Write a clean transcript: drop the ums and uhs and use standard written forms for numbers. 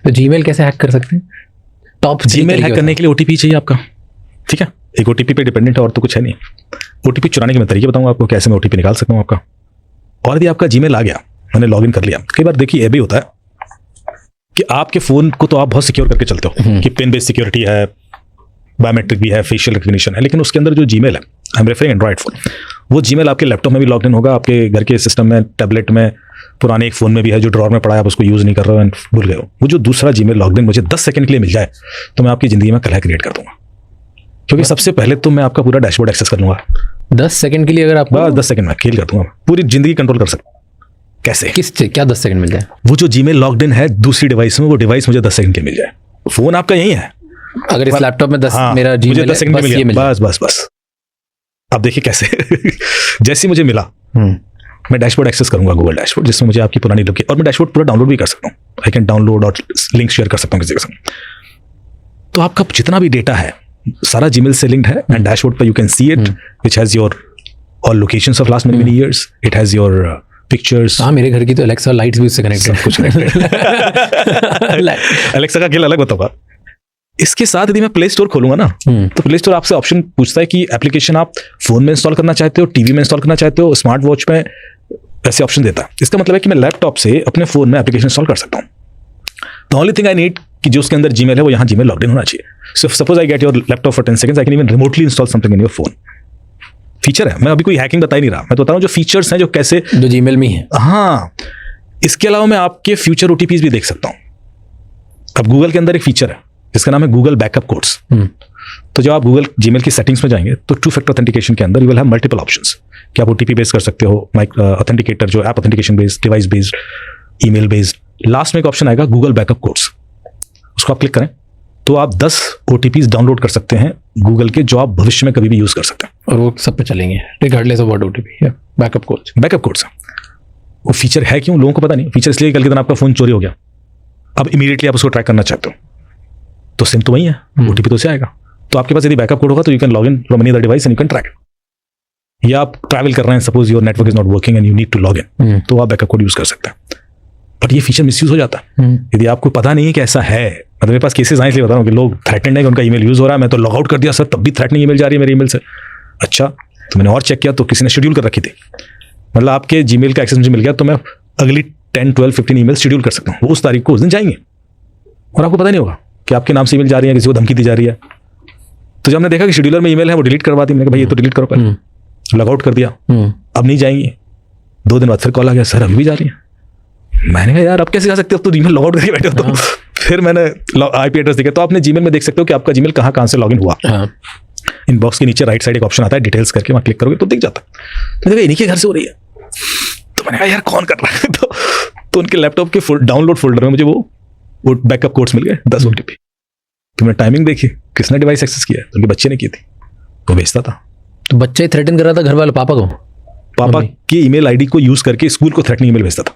तो जीमेल कैसे हैक कर सकते हैं? टॉप जीमेल हैक करने के लिए ओटीपी चाहिए आपका, ठीक है? एक ओटीपी पे डिपेंडेंट है और तो कुछ है नहीं। ओटीपी चुराने के मैं तरीके बताऊंगा आपको, कैसे मैं ओटीपी निकाल सकता हूँ आपका। और यदि आपका जीमेल आ गया, मैंने लॉगिन कर लिया, कई बार देखिए ये भी होता है कि आपके फोन को तो आप बहुत सिक्योर करके चलते हो कि पिन बेस्ड सिक्योरिटी है, बायोमेट्रिक भी है, फेशियल रिकग्निशन है, लेकिन उसके अंदर जो जीमेल है, I am referring Android phone, वो जीमेल आपके लैपटॉप में भी लॉग इन होगा, आपके घर के सिस्टम में, टैबलेट में, पुराने एक फोन में भी है जो ड्रॉर में पड़ा है, आप उसको यूज नहीं कर रहे हो एंड भूल गए हो। वो जो दूसरा जीमेल लॉग इन मुझे 10 सेकंड के लिए मिल जाए तो मैं आपकी जिंदगी में कलह क्रिएट कर दूंगा, क्योंकि सबसे पहले तो मैं आपका पूरा डैशबोर्ड एक्सेस कर लूंगा 10 सेकंड के लिए। अगर आप बस 10 सेकंड में खेल कर दूंगा, पूरी जिंदगी कंट्रोल कर सकता हूं। कैसे? किससे क्या 10 सेकंड मिल जाए? वो जो जीमेल लॉग्ड इन है दूसरी डिवाइस में, वो डिवाइस मुझे 10 सेकंड के मिल जाए। फोन आपका यही है, अगर इस लैपटॉप में 10 हाँ, मेरा जीमेल 10 सेकंड में मिल जाए, बस अब देखिए कैसे जैसे मुझे मिला मैं डैशबोर्ड एक्सेस करूंगा, गूगल डैशबोर्ड, जिसमें मुझे आपकी पुरानी लोकेशन, और मैं डैशबोर्ड पूरा डाउनलोड भी कर सकता हूँ, आई कैन डाउनलोड और लिंक शेयर कर सकता हूँ किसी के साथ। तो आपका जितना भी डेटा है सारा जीमेल से लिंक्ड है एंड डैशबोर्ड पर you can see it, which has your all locations of last many years, it has your pictures. हाँ, मेरे घर की तो एलेक्सा लाइट्स भी उससे कनेक्टेड, सब कुछ कनेक्टेड। एलेक्सा का खेल अलग बताऊंगा। इसके साथ यदि मैं प्ले स्टोर खोलूंगा ना, तो प्ले स्टोर आपसे ऑप्शन पूछता है कि एप्लीकेशन आप फोन में इंस्टॉल करना चाहते हो, टीवी में इंस्टॉल करना चाहते हो, स्मार्ट वॉच में, ऐसे ऑप्शन देता है। इसका मतलब है कि मैं लैपटॉप से अपने फोन में एप्लीकेशन इंस्टॉल कर सकता हूँ। The only thing I need कि जो उसके अंदर जीमेल है वो यहाँ जीमेल लॉग इन होना चाहिए। So suppose I get your laptop for 10 seconds, I can even remotely install something in your phone. Feature है, मैं अभी कोई हैकिंग बता ही नहीं रहा, मैं तो बता रहा हूँ जो फीचर्स हैं, जो कैसे जो जीमेल में है। हाँ, इसके अलावा मैं आपके फ्यूचर ओटीपीज भी देख सकता हूँ। अब गूगल के अंदर एक फीचर है जिसका नाम है गूगल बैकअप कोड्स। तो जब आप गूगल जीमेल की सेटिंग्स में जाएंगे तो टू फैक्टर ऑथेंटिकेशन के अंदर you will have multiple options कि आप ओटीपी बेस्ड कर सकते हो, ऑथेंटिकेटर जो app authentication based, device based, email based. Last में एक ऑप्शन आएगा गूगल बैकअप कोड्स, उसको आप क्लिक करें तो आप 10 ओटीपीज डाउनलोड कर सकते हैं गूगल के, जो आप भविष्य में कभी भी यूज कर सकते हैं और वो सब पे चलेंगे regardless of what OTP. Backup codes, backup codes वो फीचर है क्यों लोगों को पता नहीं। फीचर इसलिए कल के दिन आपका फोन चोरी हो गया, अब इमीडिएटली आप उसको ट्रैक करना चाहते हो तो सिम तो वही है, ओटीपी तो से आएगा। तो आपके पास यदि बैकअप कोड होगा तो you can log in from any other device and you can track it. या आप ट्रैवल कर रहे हैं, suppose your network is not working and you need to log in, तो आप बैकअप कोड यूज कर सकते हैं। बट ये फीचर मिसयूज हो जाता है यदि आपको पता नहीं है कि ऐसा है। मतलब मेरे पास केसेस आए इसलिए बता रहा हूँ कि लोग थ्रेटेंड है कि उनका ईमेल यूज हो रहा है, मैं तो लॉग आउट कर दिया सर, तब भी थ्रेटनिंग ईमेल जा रही है मेरे ईमेल से। अच्छा, तो मैंने और चेक किया तो किसी ने शेड्यूल कर रखी थी, मतलब आपके जीमेल का एक्सेस मुझे मिल गया तो मैं अगली 10, 12, 15 ईमेल शेड्यूल कर सकता हूँ। वो उस तारीख को उस दिन जाएंगे और आपको पता नहीं होगा कि आपके नाम से ईमेल जा रही है, किसी को धमकी दी जा रही है। तो जब हमने देखा कि शेड्यूलर में ईमेल है वो डिलीट करवा दी, मैंने कहा भाई ये तो डिलीट करो पहले, लॉग आउट कर दिया, अब नहीं जाएंगी। 2 दिन बाद फिर कॉल आ गया, सर अभी भी जा रही है। मैंने कहा यार अब कैसे जा सकते हो, तो जीमेल लॉग आउट करके बैठे हो। तो फिर मैंने आईपी एड्रेस देखा, तो आपने जीमेल में देख सकते हो कि आपका जीमेल कहाँ से लॉगिन हुआ। इनबॉक्स के नीचे राइट साइड एक ऑप्शन आता है डिटेल्स करके, वहाँ क्लिक करोगे तो दिख जाता है। मैंने कहा इन्हीं के घर से हो रही है, तो मैंने कहा यार कौन कर रहा है। तो उनके लैपटॉप के डाउनलोड फोल्डर में मुझे वो बैकअप कोड्स मिल गए 10 ओटीपी। तो मैंने टाइमिंग देखी, किसने डिवाइस एक्सेस किया, तो उनके बच्चे ने की थी, वो भेजता था। तो बच्चा ही थ्रेटन कर रहा था घर वाले पापा को, पापा की ईमेल आईडी को यूज करके स्कूल को थ्रेटनिंग ईमेल भेजता था।